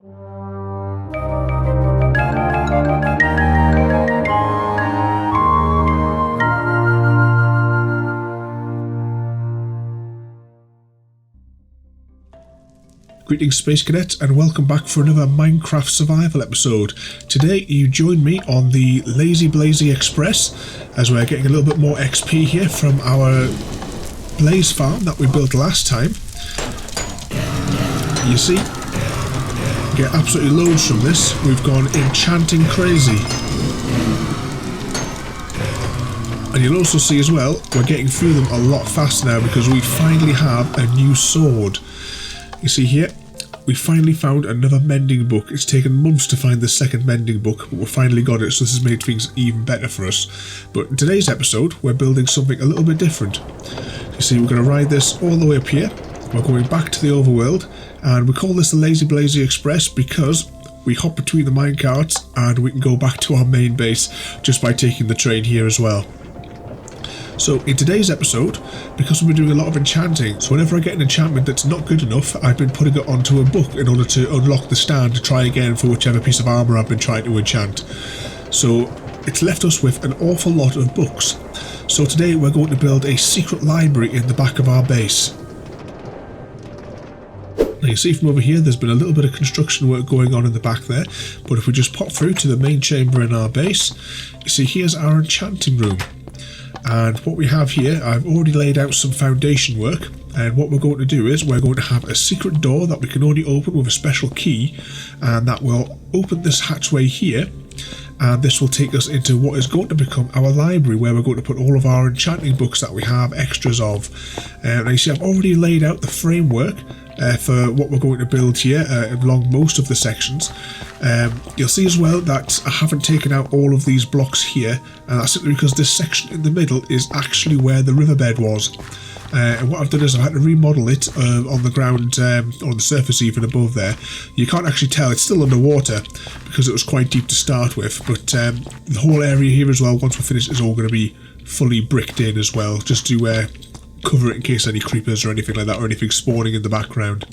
Greetings Space Cadets and welcome back for another Minecraft survival episode. Today you join me on the Lazy Blazy Express as we're getting a little bit more XP here from our blaze farm that we built last time. You see, get absolutely loads from this. We've gone enchanting crazy. And you'll also see as well, we're getting through them a lot faster now because we finally have a new sword. You see here, we finally found another mending book. It's taken months to find the second mending book, but we finally got it, so this has made things even better for us. But in today's episode, we're building something a little bit different. You see, we're going to ride this all the way up here. We're going back to the overworld, and we call this the Lazy Blazy Express because we hop between the minecarts and we can go back to our main base just by taking the train here as well. So in today's episode, because we've been doing a lot of enchanting, so whenever I get an enchantment that's not good enough, I've been putting it onto a book in order to unlock the stand to try again for whichever piece of armour I've been trying to enchant. So it's left us with an awful lot of books. So today we're going to build a secret library in the back of our base. Now you see from over here there's been a little bit of construction work going on in the back there, but if we just pop through to the main chamber in our base, you see here's our enchanting room. And what we have here, I've already laid out some foundation work, and what we're going to do is we're going to have a secret door that we can only open with a special key, and that will open this hatchway here, and this will take us into what is going to become our library, where we're going to put all of our enchanting books that we have extras of. Now you see I've already laid out the framework for what we're going to build here along most of the sections. You'll see as well that I haven't taken out all of these blocks here, and that's simply because this section in the middle is actually where the riverbed was. And what I've done is I've had to remodel it on the ground, on the surface even above there. You can't actually tell, it's still underwater because it was quite deep to start with, but the whole area here as well, once we're finished, is all going to be fully bricked in as well, just to cover it in case any creepers or anything like that, or anything spawning in the background.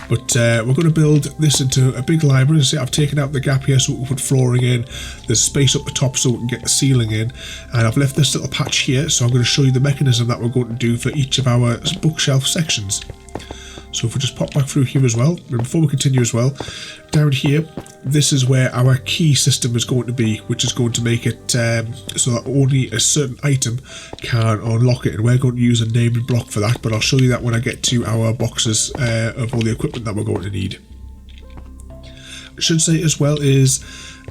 But we're going to build this into a big library. See, I've taken out the gap here so we can put flooring in. There's space up the top so we can get the ceiling in. And I've left this little patch here, so I'm going to show you the mechanism that we're going to do for each of our bookshelf sections. So if we just pop back through here as well, and before we continue as well, down here, this is where our key system is going to be, which is going to make it so that only a certain item can unlock it, and we're going to use a named block for that, but I'll show you that when I get to our boxes of all the equipment that we're going to need. I should say as well is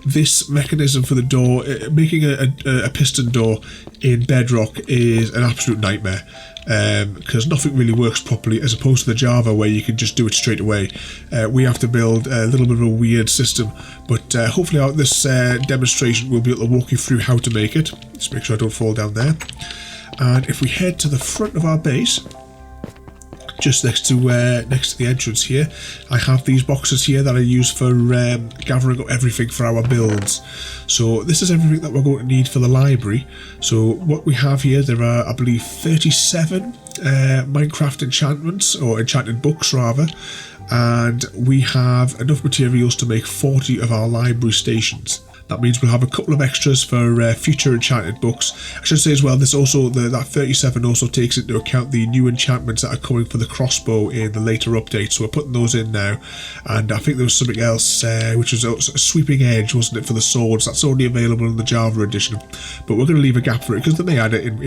this mechanism for the door, making a piston door in Bedrock is an absolute nightmare. Because nothing really works properly as opposed to the Java where you can just do it straight away. We have to build a little bit of a weird system, but hopefully out this demonstration we'll be able to walk you through how to make it. Just make sure I don't fall down there. And if we head to the front of our base, just next to the entrance here, I have these boxes here that I use for gathering up everything for our builds. So this is everything that we're going to need for the library. So what we have here, there are I believe 37 Minecraft enchantments, or enchanted books rather, and we have enough materials to make 40 of our library stations. That means we'll have a couple of extras for future enchanted books. I should say as well, this also that 37 also takes into account the new enchantments that are coming for the crossbow in the later updates. So we're putting those in now. And I think there was something else, which was a sweeping edge, wasn't it, for the swords? That's only available in the Java edition. But we're going to leave a gap for it because they may add it in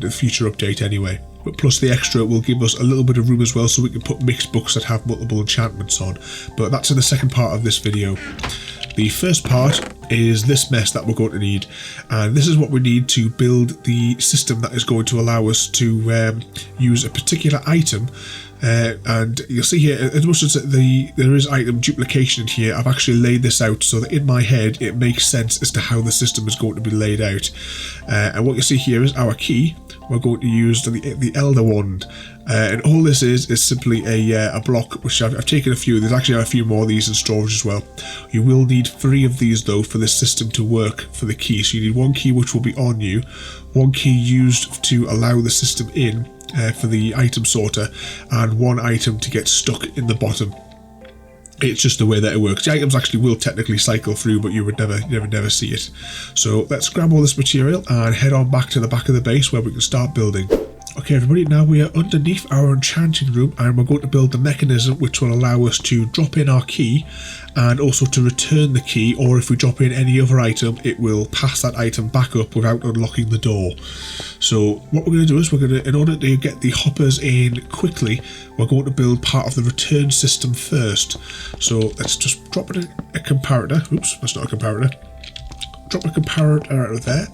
the future update anyway. But plus the extra will give us a little bit of room as well, so we can put mixed books that have multiple enchantments on. But that's in the second part of this video. The first part is this mess that we're going to need, and this is what we need to build the system that is going to allow us to use a particular item. And you'll see here, as much as there is item duplication in here, I've actually laid this out so that in my head it makes sense as to how the system is going to be laid out. And what you see here is our key. We're going to use the Elder Wand, and all this is simply a block, which I've taken a few. There's actually a few more of these in storage as well. You will need 3 of these though for this system to work for the key. So you need 1 key which will be on you, 1 key used to allow the system in for the item sorter, and 1 item to get stuck in the bottom. It's just the way that it works. The items actually will technically cycle through, but you would never see it. So let's grab all this material and head on back to the back of the base where we can start building. Okay everybody, now we are underneath our enchanting room and we're going to build the mechanism which will allow us to drop in our key and also to return the key, or if we drop in any other item it will pass that item back up without unlocking the door. So what we're going to do is in order to get the hoppers in quickly, we're going to build part of the return system first. So let's just drop in a comparator. Oops, that's not a comparator. Drop a comparator out of there.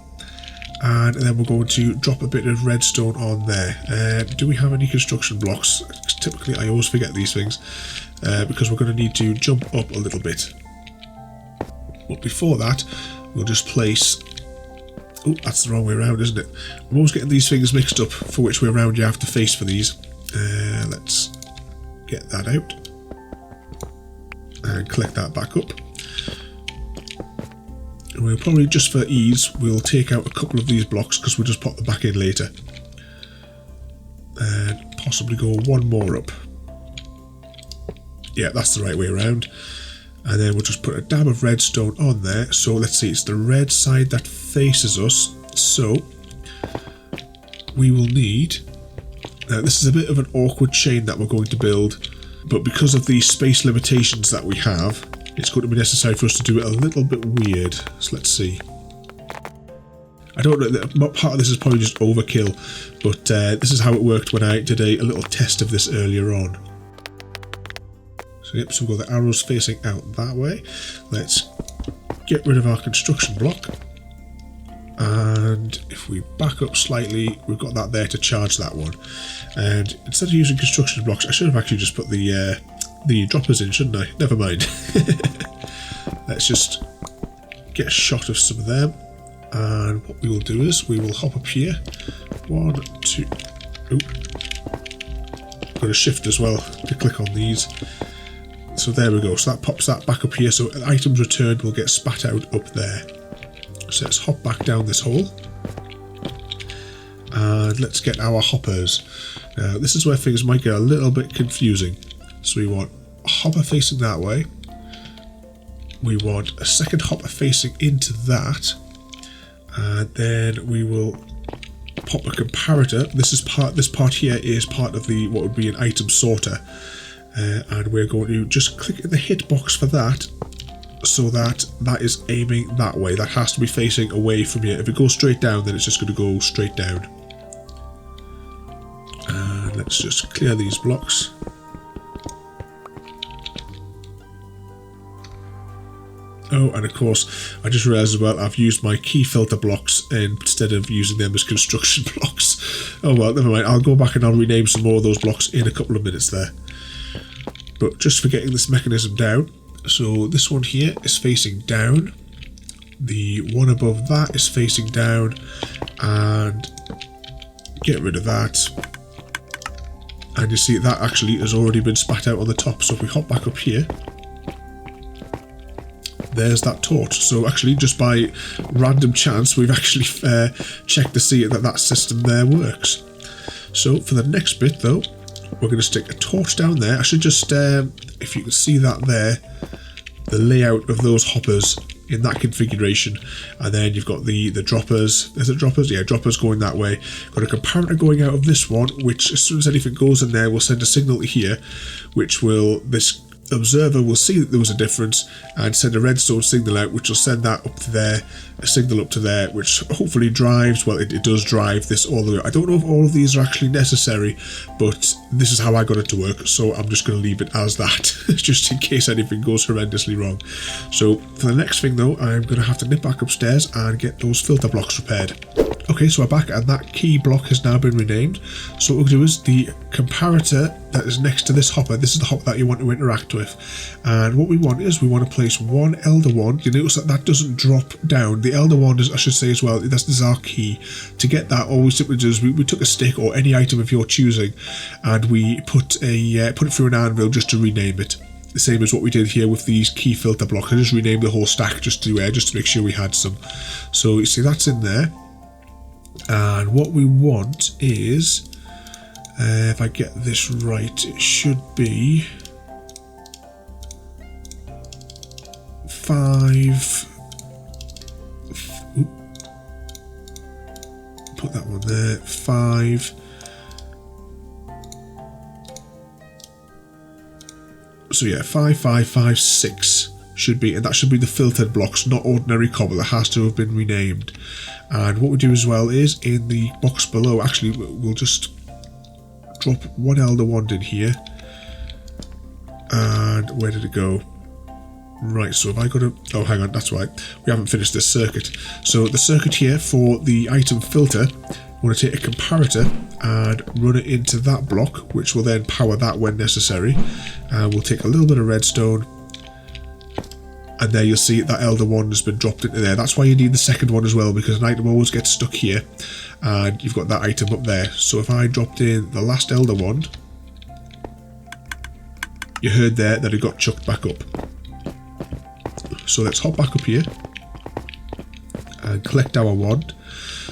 And then we're going to drop a bit of redstone on there. Do we have any construction blocks? Typically I always forget these things because we're going to need to jump up a little bit. But before that we'll just place... Oh, that's the wrong way around, isn't it? I'm always getting these things mixed up for which way around you have to face for these. Let's get that out and collect that back up. And we'll probably, just for ease, we'll take out a couple of these blocks because we'll just pop them back in later. And possibly go one more up. Yeah, that's the right way around. And then we'll just put a dab of redstone on there. So let's see, it's the red side that faces us. So we will need... Now this is a bit of an awkward chain that we're going to build, but because of the space limitations that we have, it's going to be necessary for us to do it a little bit weird. So let's see. I don't know, part of this is probably just overkill, but this is how it worked when I did a little test of this earlier on. So yep, so we've got the arrows facing out that way. Let's get rid of our construction block. And if we back up slightly, we've got that there to charge that one. And instead of using construction blocks, I should have actually just put the droppers in, shouldn't I? Never mind. Let's just get a shot of some of them. And what we will do is we will hop up here. 1, 2. Oop. Got a shift as well to click on these. So there we go. So that pops that back up here. So items returned will get spat out up there. So let's hop back down this hole. And let's get our hoppers. Now this is where things might get a little bit confusing. So we want a hopper facing that way. We want a second hopper facing into that. And then we will pop a comparator. This part here is part of the what would be an item sorter. And we're going to just click in the hitbox for that, so that is aiming that way. That has to be facing away from here. If it goes straight down, then it's just going to go straight down. And let's just clear these blocks. Oh, and of course, I just realised as well, I've used my key filter blocks instead of using them as construction blocks. Oh well, never mind. I'll go back and I'll rename some more of those blocks in a couple of minutes there. But just for getting this mechanism down, so this one here is facing down, the one above that is facing down, and get rid of that. And you see that actually has already been spat out on the top. So if we hop back up here, there's that torch. So actually, just by random chance, we've actually checked to see that system there works. So for the next bit though, we're going to stick a torch down there. I should just, if you can see that there, the layout of those hoppers in that configuration. And then you've got the droppers. Is it droppers? Yeah, droppers going that way. Got a comparator going out of this one, which as soon as anything goes in there, will send a signal to here, which will, this observer will see that there was a difference and send a redstone signal out, which will send that up to there, a signal up to there, which hopefully drives, well, it does drive this all the way. I don't know if all of these are actually necessary, but this is how I got it to work, so I'm just going to leave it as that, just in case anything goes horrendously wrong. So for the next thing though, I'm going to have to nip back upstairs and get those filter blocks repaired. Okay, so we're back and that key block has now been renamed. So what we'll do is the comparator that is next to this hopper, this is the hopper that you want to interact with. And what we want is we want to place one elder wand. You notice that doesn't drop down. The elder wand is, I should say as well, this is our key. To get that, all we simply do is we took a stick or any item of your choosing and we put it through an anvil just to rename it. The same as what we did here with these key filter blocks. I just renamed the whole stack just to make sure we had some. So you see that's in there. And what we want is, if I get this right, it should be 5. Put that one there. 5. So yeah, 5, 5, 5, 6 should be, and that should be the filtered blocks, not ordinary cobble. It has to have been renamed. And what we do as well is in the box below, actually, we'll just drop one elder wand in here. And where did it go? Right, so have I got to... Oh, hang on, that's right. We haven't finished this circuit. So the circuit here for the item filter, we're going to take a comparator and run it into that block, which will then power that when necessary. And we'll take a little bit of redstone. And there you'll see that elder wand has been dropped into there. That's why you need the second one as well, because an item always gets stuck here. And you've got that item up there. So if I dropped in the last elder wand, you heard there that it got chucked back up. So let's hop back up here and collect our wand.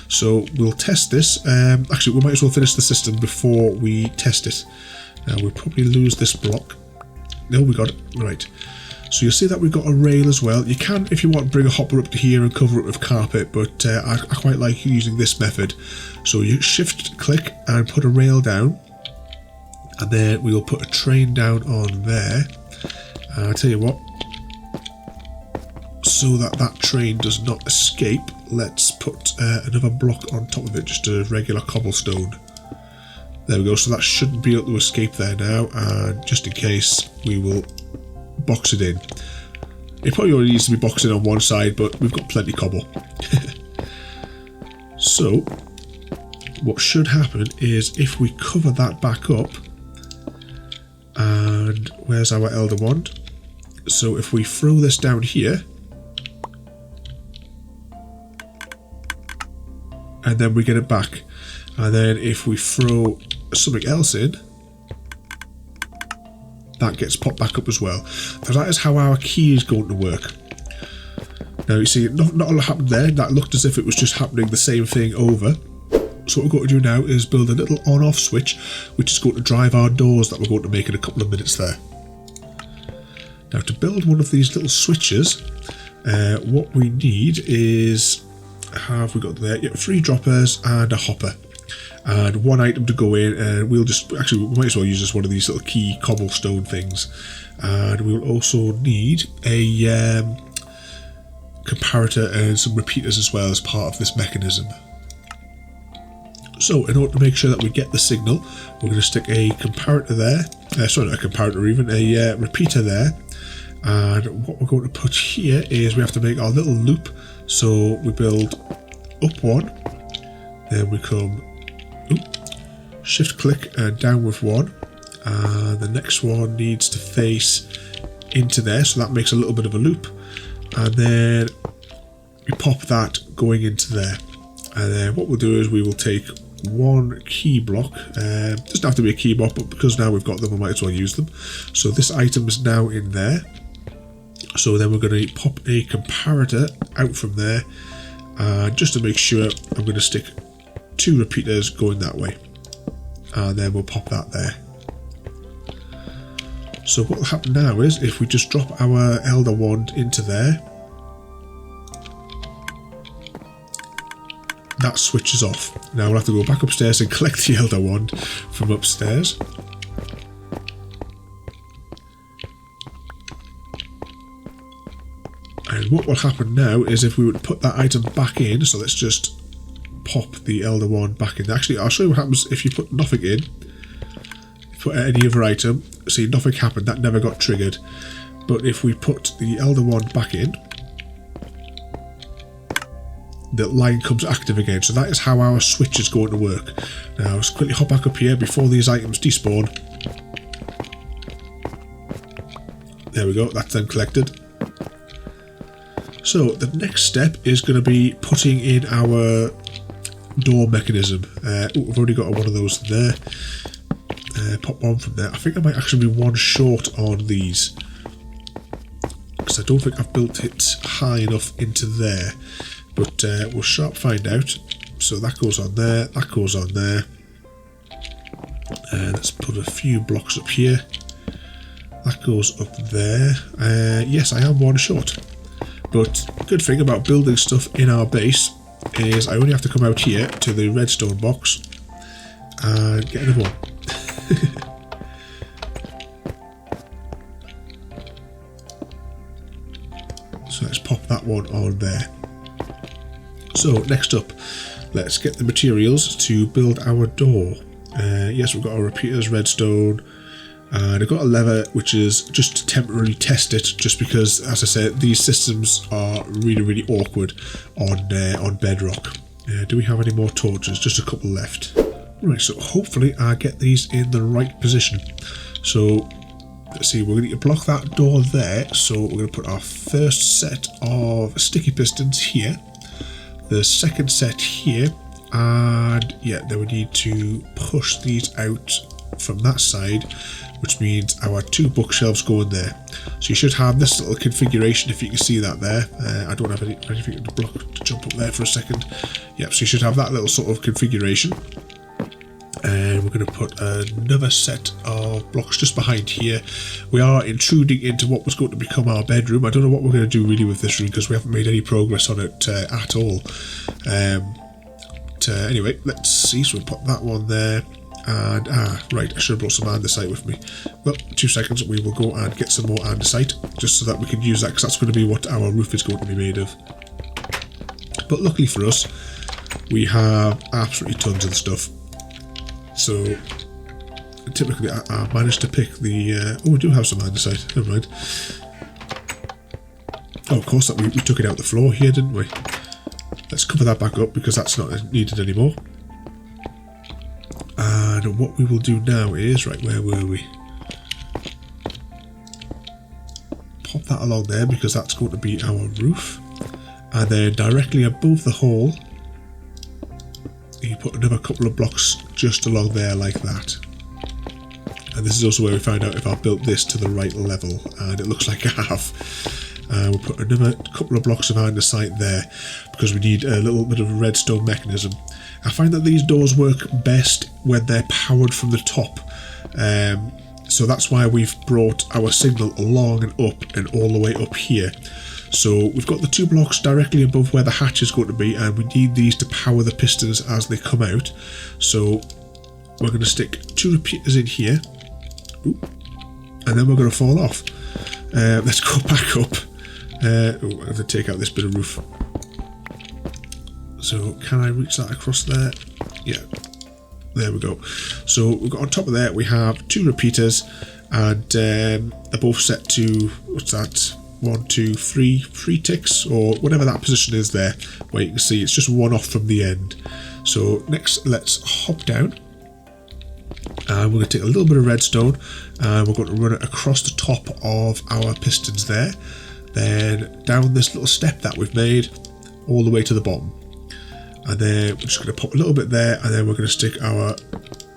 So we'll test this. Actually, we might as well finish the system before we test it. We'll probably lose this block. No, we got it. Right. So you'll see that we've got a rail as well. You can, if you want, bring a hopper up to here and cover it with carpet, but I quite like using this method. So you shift click and put a rail down, and then we'll put a train down on there. And I'll tell you what, so that that train does not escape, let's put another block on top of it, just a regular cobblestone. There we go, so that shouldn't be able to escape there now, and just in case, we will box it in. It probably only needs to be boxed in on one side, but we've got plenty cobble. So, what should happen is if we cover that back up, and where's our elder wand? So if we throw this down here, and then we get it back, and then if we throw something else in, that gets popped back up as well. So that is how our key is going to work. Now you see, not a lot happened there. That looked as if it was just happening the same thing over. So what we're going to do now is build a little on-off switch, which is going to drive our doors that we're going to make in a couple of minutes there. Now to build one of these little switches, what we need is, have we got there? Yeah, 3 droppers and a hopper. And 1 item to go in, and we'll just, actually we might as well use just one of these little key cobblestone things. And we'll also need a comparator and some repeaters as well as part of this mechanism. So in order to make sure that we get the signal, we're going to stick a comparator there, sorry, not a comparator even, a repeater there. And what we're going to put here is we have to make our little loop. So we build up 1, then we come shift click and down with 1, and the next one needs to face into there, so that makes a little bit of a loop, and then we pop that going into there. And then what we'll do is we will take 1 key block, doesn't have to be a key block, but because now we've got them, we might as well use them. So this item is now in there, so then we're going to pop a comparator out from there, and just to make sure, I'm going to stick 2 repeaters going that way, and then we'll pop that there. So what will happen now is if we just drop our elder wand into there, that switches off. Now we'll have to go back upstairs and collect the elder wand from upstairs. And what will happen now is if we would put that item back in, so let's just pop the elder wand back in. Actually, I'll show you what happens if you put nothing in. Put any other item, see, nothing happened, that never got triggered. But if we put the elder wand back in, the line comes active again. So that is how our switch is going to work. Now let's quickly hop back up here before these items despawn. There we go, that's then collected. So the next step is going to be putting in our door mechanism. We've already got one of those there. Pop one from there. I think I might actually be 1 short on these, because I don't think I've built it high enough into there, but we'll sharp find out. So that goes on there, that goes on there, and let's put a few blocks up here. That goes up there. Yes, I am 1 short. But good thing about building stuff in our base is I only have to come out here to the redstone box and get another one. So let's pop that one on there. So next up, let's get the materials to build our door. Yes, we've got our repeaters, redstone, and I've got a lever which is just to temporarily test it, just because, as I said, these systems are really awkward on Bedrock. Do we have any more torches? Just a couple left. Right, so hopefully I get these in the right position. So let's see, we're going to need to block that door there, so we're going to put our first set of sticky pistons here, the second set here, and yeah, then we need to push these out from that side, which means our 2 bookshelves go in there. So you should have this little configuration, if you can see that there. I don't have anything to block to jump up there for a second. Yep, so you should have that little sort of configuration. And we're going to put another set of blocks just behind here. We are intruding into what was going to become our bedroom. I don't know what we're going to do really with this room, because we haven't made any progress on it at all. Anyway, let's see. So we'll put that one there. And right, I should have brought some andesite with me. Well, 2 seconds, we will go and get some more andesite, just so that we can use that, because that's going to be what our roof is going to be made of. But luckily for us, we have absolutely tons of stuff. So typically I managed to pick the oh, we do have some andesite, never mind. Oh, of course, we took it out the floor here, didn't we? Let's cover that back up, because that's not needed anymore. And what we will do now is, right, where were we? Pop that along there, because that's going to be our roof. And then directly above the hole, you put another couple of blocks just along there like that. And this is also where we find out if I've built this to the right level, and it looks like I have. We'll put another couple of blocks of andesite there, because we need a little bit of a redstone mechanism. I find that these doors work best when they're powered from the top, so that's why we've brought our signal along and up and all the way up here. So we've got the 2 blocks directly above where the hatch is going to be, and we need these to power the pistons as they come out. So we're going to stick 2 repeaters in here. Ooh, and then we're going to fall off. Let's go back up. I have to take out this bit of roof. So can I reach that across there? Yeah, there we go. So we've got on top of there, we have 2 repeaters, and they're both set to, what's that? 1, 2, 3 ticks, or whatever that position is there, where you can see it's just 1 off from the end. So next, let's hop down, and we're going to take a little bit of redstone, and we're going to run it across the top of our pistons there, then down this little step that we've made, all the way to the bottom. And then we're just going to pop a little bit there, and then we're going to stick our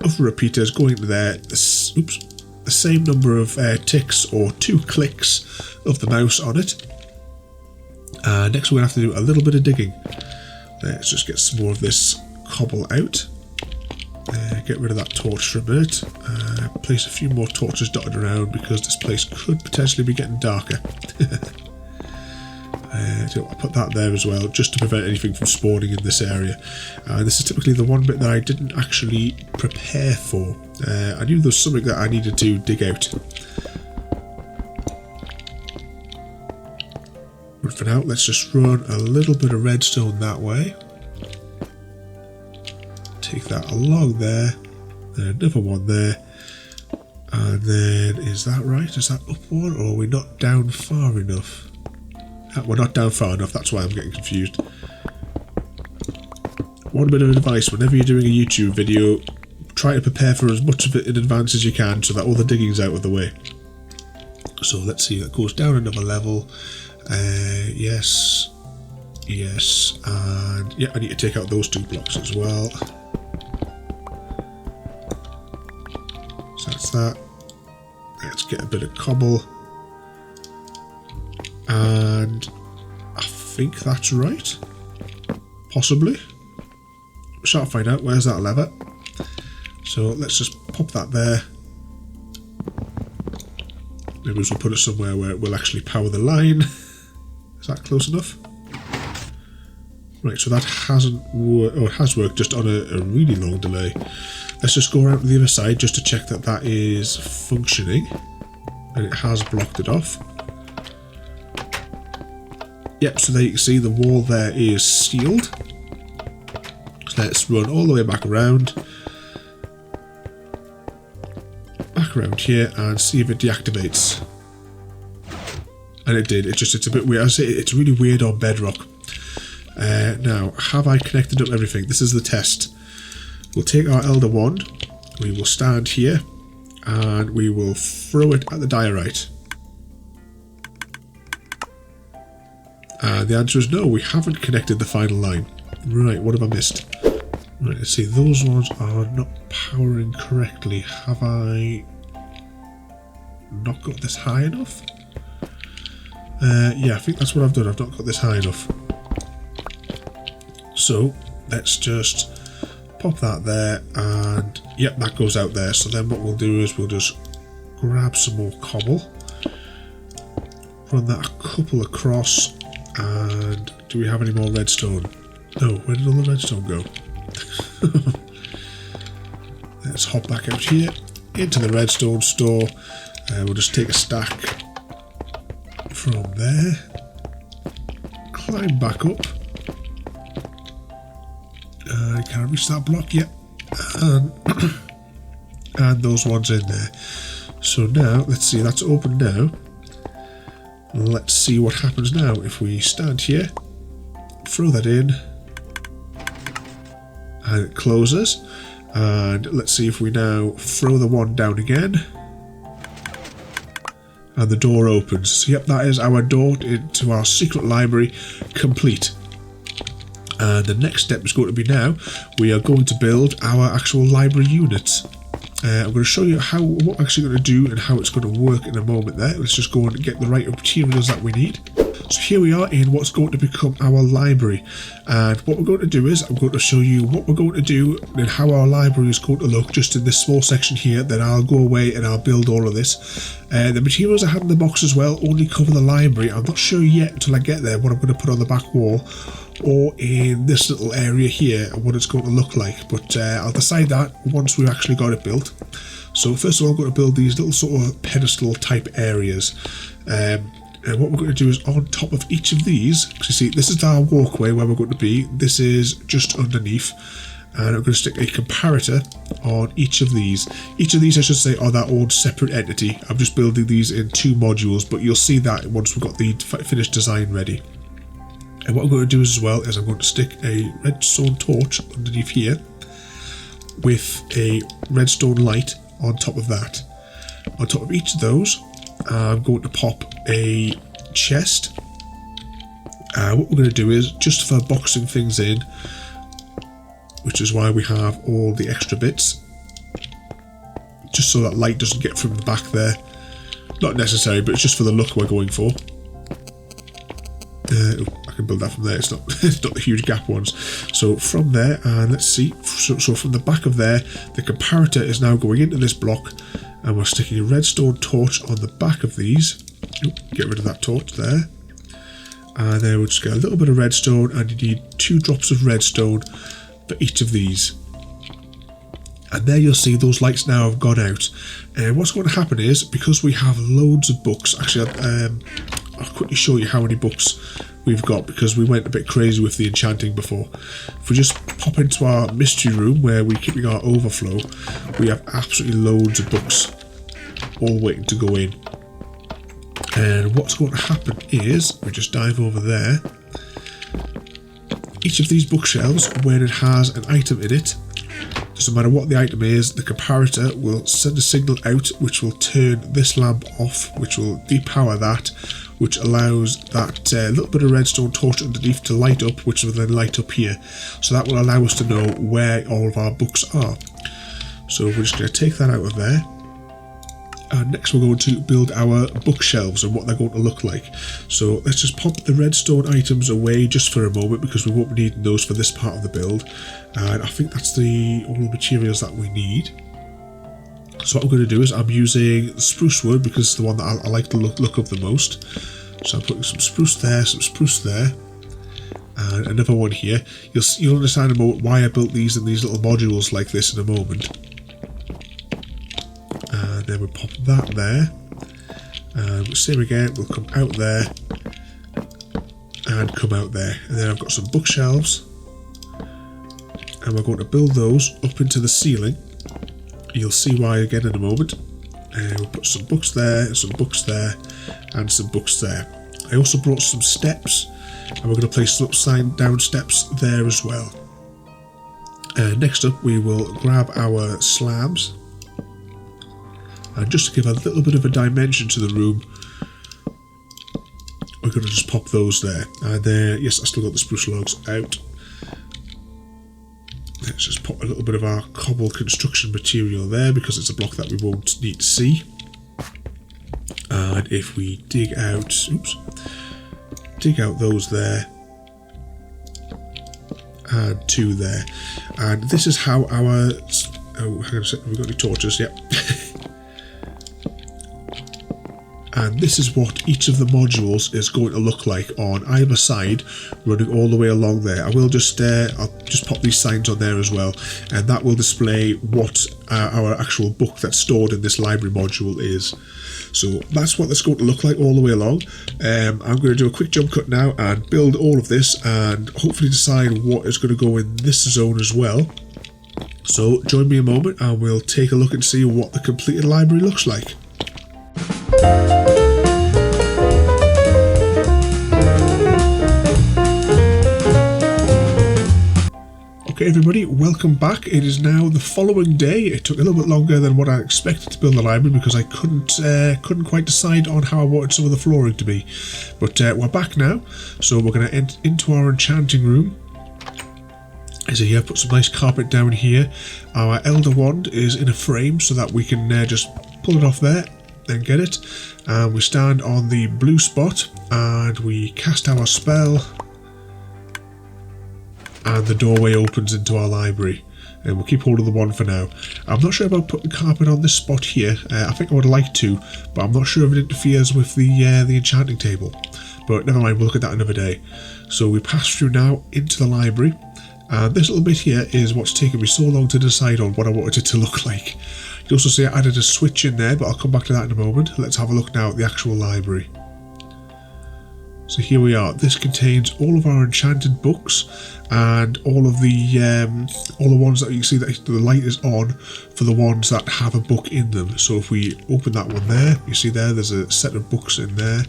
other repeaters going into there. The same number of ticks or 2 clicks of the mouse on it. Next we're going to have to do a little bit of digging. Let's just get some more of this cobble out. Get rid of that torch for a minute. Place a few more torches dotted around, because this place could potentially be getting darker. I'll put that there as well, just to prevent anything from spawning in this area. This is typically the one bit that I didn't actually prepare for. I knew there was something that I needed to dig out. But for now, let's just run a little bit of redstone that way. Take that along there, then another one there, and then, is that right? Is that up one, or are we not down far enough? We're not down far enough, that's why I'm getting confused. One bit of advice: whenever you're doing a YouTube video, try to prepare for as much of it in advance as you can, so that all the digging's out of the way. So let's see, that goes down another level. Yes, and yeah, I need to take out those 2 blocks as well. So that's that. Let's get a bit of cobble, and I think that's right. Possibly. We shan't find out. Where's that lever? So let's just pop that there. Maybe we'll put it somewhere where it will actually power the line. Is that close enough? Right, so that hasn't worked, or it has worked, just on a really long delay. Let's just go around to the other side just to check that that is functioning. And it has blocked it off. Yep, so there you can see the wall there is sealed. So let's run all the way back around. Back around here and see if it deactivates. And it did. It's a bit weird. I say it's really weird on Bedrock. Now, have I connected up everything? This is the test. We'll take our Elder Wand. We will stand here. And we will throw it at the diorite. And the answer is no, we haven't connected the final line. Right, what have I missed? Right, let's see, those ones are not powering correctly. Have I not got this high enough? Yeah, I think that's what I've done. I've not got this high enough. So, let's just pop that there, and yep, that goes out there. So then what we'll do is we'll just grab some more cobble, run that a couple across, and do we have any more redstone? No, where did all the redstone go? Let's hop back out here into the redstone store. We'll just take a stack from there, climb back up. Can I reach that block? Yep. And those ones in there. So now, let's see, that's open now. Let's see what happens now. If we stand here, throw that in, and it closes. And let's see if we now throw the one down again, and the door opens. So yep, that is our door into our secret library complete. And the next step is going to be now, we are going to build our actual library units. I'm going to show you what we're actually going to do and how it's going to work in a moment there. Let's just go and get the right materials that we need. So here we are in what's going to become our library. And what we're going to do is, I'm going to show you what we're going to do and how our library is going to look just in this small section here. Then I'll go away and I'll build all of this. The materials I had in the box as well only cover the library. I'm not sure yet until I get there what I'm going to put on the back wall or in this little area here and what it's going to look like, but I'll decide that once we've actually got it built. So first of all, I'm going to build these little sort of pedestal type areas, and what we're going to do is on top of each of these, because you see this is our walkway where we're going to be, this is just underneath, and I'm going to stick a comparator on each of these. Each of these, I should say, are their own separate entity. I'm just building these in 2 modules, but you'll see that once we've got the finished design ready. And what I'm going to do as well is I'm going to stick a redstone torch underneath here with a redstone light on top of that. On top of each of those, I'm going to pop a chest. What we're going to do is, just for boxing things in, which is why we have all the extra bits, just so that light doesn't get from the back there. Not necessary, but it's just for the look we're going for. I can build that from there. It's not the huge gap ones. So from there, and let's see. So from the back of there, the comparator is now going into this block, and we're sticking a redstone torch on the back of these. Get rid of that torch there, and then we'll just get a little bit of redstone, and you need 2 drops of redstone for each of these. And there you'll see those lights now have gone out. And what's going to happen is, because we have loads of books, actually I'll quickly show you how many books we've got, because we went a bit crazy with the enchanting before. If we just pop into our mystery room where we're keeping our overflow, we have absolutely loads of books all waiting to go in. And what's going to happen is, we just dive over there. Each of these bookshelves, when it has an item in it, doesn't matter what the item is, the comparator will send a signal out which will turn this lamp off, which will depower that, which allows that little bit of redstone torch underneath to light up, which will then light up here. So that will allow us to know where all of our books are. So we're just going to take that out of there. And next we're going to build our bookshelves and what they're going to look like. So let's just pop the redstone items away just for a moment, because we won't be needing those for this part of the build. And I think that's all the materials that we need. So what I'm going to do is, I'm using spruce wood because it's the one that I like the look of the most. So I'm putting some spruce there, and another one here. You'll understand a moment why I built these in these little modules like this in a moment. And then we'll pop that there. And same again, we'll come out there and come out there. And then I've got some bookshelves, and we're going to build those up into the ceiling. You'll see why again in a moment. We'll put some books there, and some books there. I also brought some steps, and we're going to place some upside down steps there as well. Next up, we will grab our slabs, and just to give a little bit of a dimension to the room, we're going to just pop those there. And yes, I still got the spruce logs out. Let's just put a little bit of our cobble construction material there because it's a block that we won't need to see. And if we dig out those there, and 2 there. And this is how our... Oh, hang on a second, we've got any torches, yep. And this is what each of the modules is going to look like on either side, running all the way along there. I'll just pop these signs on there as well, and that will display what our actual book that's stored in this library module is. So that's what that's going to look like all the way along. I'm going to do a quick jump cut now and build all of this, and hopefully decide what is going to go in this zone as well. So join me a moment and we'll take a look and see what the completed library looks like. Okay everybody, welcome back. It is now the following day. It took a little bit longer than what I expected to build the library because I couldn't quite decide on how I wanted some of the flooring to be. But we're back now, so we're going to enter into our enchanting room. As here, put some nice carpet down here. Our elder wand is in a frame so that we can just pull it off there and get it. And we stand on the blue spot and we cast our spell. And the doorway opens into our library, and we'll keep hold of the wand for now. I'm not sure about putting carpet on this spot here. I think I would like to, but I'm not sure if it interferes with the enchanting table. But never mind, we'll look at that another day. So we pass through now into the library, and this little bit here is what's taken me so long to decide on what I wanted it to look like. You also see I added a switch in there, but I'll come back to that in a moment. Let's have a look now at the actual library. So here we are. This contains all of our enchanted books and all the ones that you can see that the light is on for the ones that have a book in them. So if we open that one there, you see there's a set of books in there.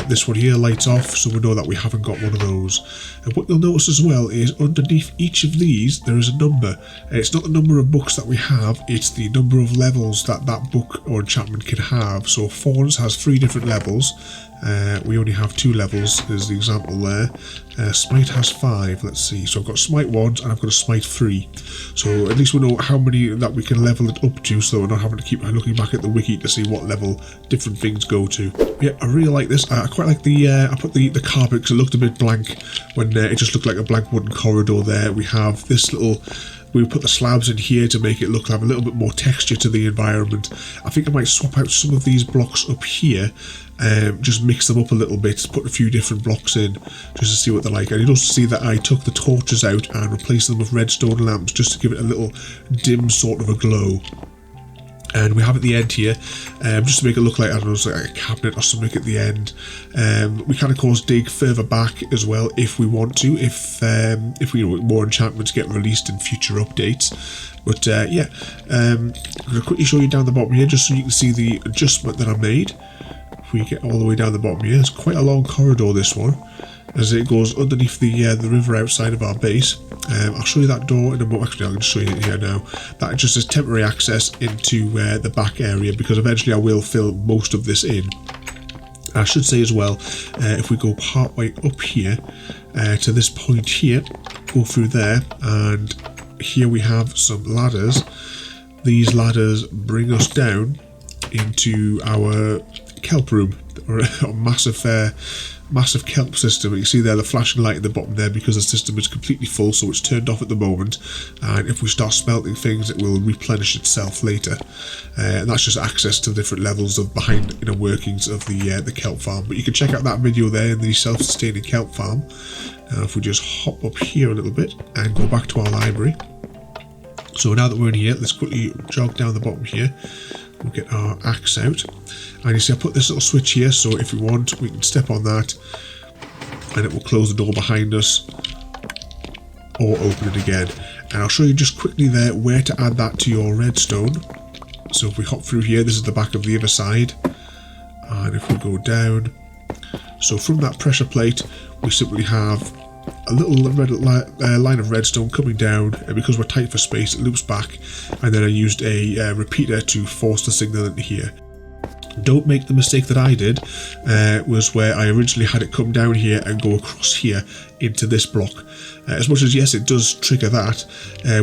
This one here lights off, so we know that we haven't got one of those. And what you'll notice as well is underneath each of these there is a number. It's not the number of books that we have, it's the number of levels that that book or enchantment can have. So Fawns has 3 different levels. We only have 2 levels, there's the example there. Smite has 5, let's see. So I've got Smite 1 and I've got a Smite 3. So at least we know how many that we can level it up to, so we're not having to keep looking back at the wiki to see what level different things go to. Yeah, I really like this. I quite like I put the carpet because it looked a bit blank when it just looked like a blank wooden corridor there. We have this little... We put the slabs in here to make it look like a little bit more texture to the environment. I think I might swap out some of these blocks up here, just mix them up a little bit, put a few different blocks in, just to see what they're like. And you'll also see that I took the torches out and replaced them with redstone lamps, just to give it a little dim sort of a glow. And we have at the end here, just to make it look like, I don't know, like a cabinet or something at the end. We can of course dig further back as well if we want to, if we more enchantments get released in future updates. But yeah, I'm going to quickly show you down the bottom here, just so you can see the adjustment that I made. If we get all the way down the bottom here, it's quite a long corridor, this one, as it goes underneath the river outside of our base. I'll show you that door in a moment. Actually, I'm going to show you it here now. That just is temporary access into the back area, because eventually I will fill most of this in. I should say as well, if we go part way up here to this point here, go through there, and here we have some ladders. These ladders bring us down into our kelp room, or a massive kelp system. You can see there the flashing light at the bottom there because the system is completely full, so it's turned off at the moment, and if we start smelting things it will replenish itself later, and that's just access to different levels of behind inner workings of the kelp farm. But you can check out that video there in the self-sustaining kelp farm. If we just hop up here a little bit and go back to our library. So now that we're in here, let's quickly jog down the bottom here. We'll get our axe out, and you see I put this little switch here, so if we want we can step on that and it will close the door behind us or open it again. And I'll show you just quickly there where to add that to your redstone. So if we hop through here, this is the back of the other side, and if we go down, so from that pressure plate we simply have a little red line of redstone coming down, and because we're tight for space it loops back, and then I used a repeater to force the signal into here. Don't make the mistake that I did, was where I originally had it come down here and go across here into this block. As much as yes it does trigger that,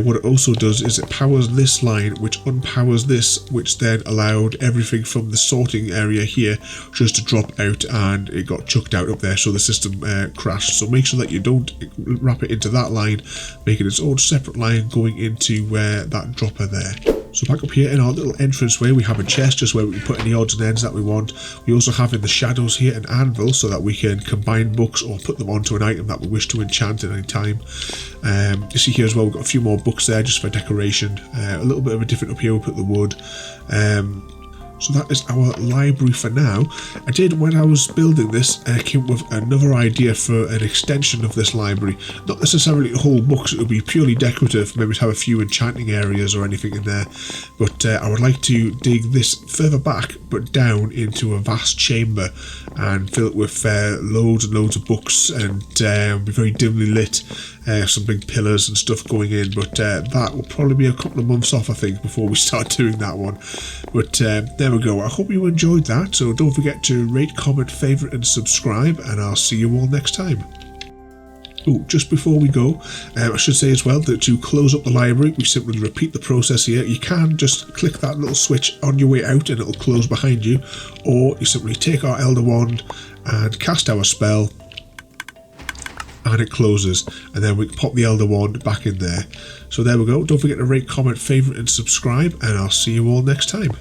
what it also does is it powers this line which unpowers this, which then allowed everything from the sorting area here just to drop out, and it got chucked out up there, so the system crashed. So make sure that you don't wrap it into that line, make it its own separate line going into that dropper there. So back up here in our little entranceway we have a chest just where we can put any odds and ends that we want. We also have in the shadows here an anvil so that we can combine books or put them onto an item that we wish to enchant at any time. You see here as well we've got a few more books there just for decoration. A little bit of a different up here, we'll put the wood. So that is our library for now. I did, when I was building this, came up with another idea for an extension of this library. Not necessarily whole books, it would be purely decorative, maybe to have a few enchanting areas or anything in there. But I would like to dig this further back, but down into a vast chamber and fill it with loads and loads of books, and be very dimly lit. Some big pillars and stuff going in, but that will probably be a couple of months off I think before we start doing that one. But there we go. I hope you enjoyed that, so don't forget to rate, comment, favourite and subscribe, and I'll see you all next time. Oh, just before we go, I should say as well that to close up the library we simply repeat the process here. You can just click that little switch on your way out and it'll close behind you, or you simply take our Elder Wand and cast our spell and it closes, and then we can pop the Elder Wand back in there. So there we go. Don't forget to rate, comment, favourite and subscribe, and I'll see you all next time.